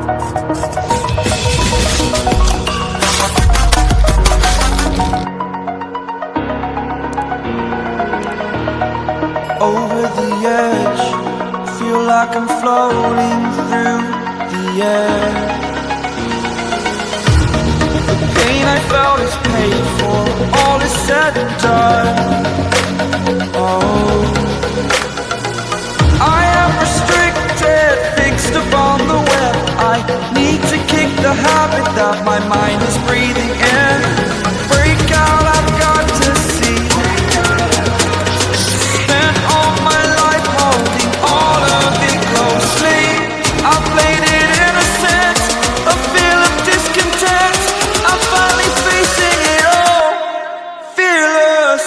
Over the edge, feel like I'm floating through the air. The pain I felt is paid for, all is said and done. Oh, I am restricted, fixed upon the web. I need to kick the habit that my mind is breathing in. Break out, I've got to see. Spent all my life holding all of it closely. I played it innocent, a feel of discontent. I'm finally facing it all, fearless.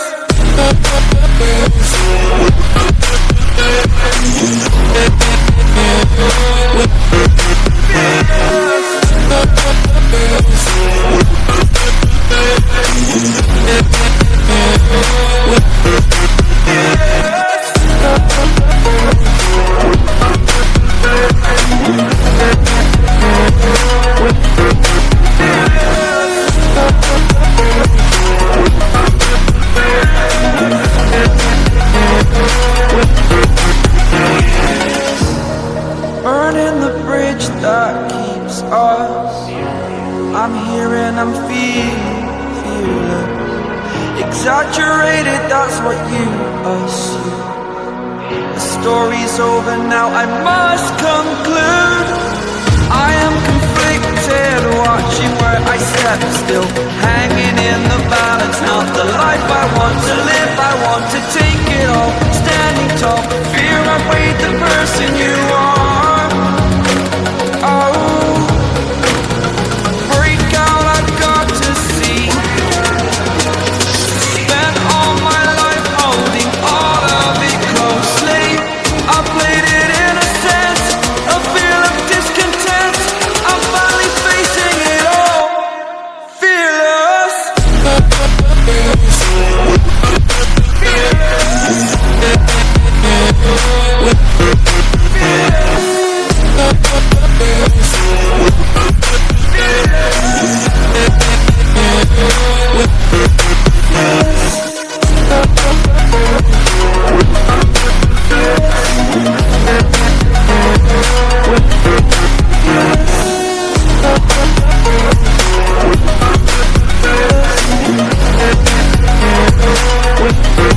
Burning the bridge that keeps us. I'm here and I'm feeling exaggerated, that's what you assume. The story's over now, I must conclude.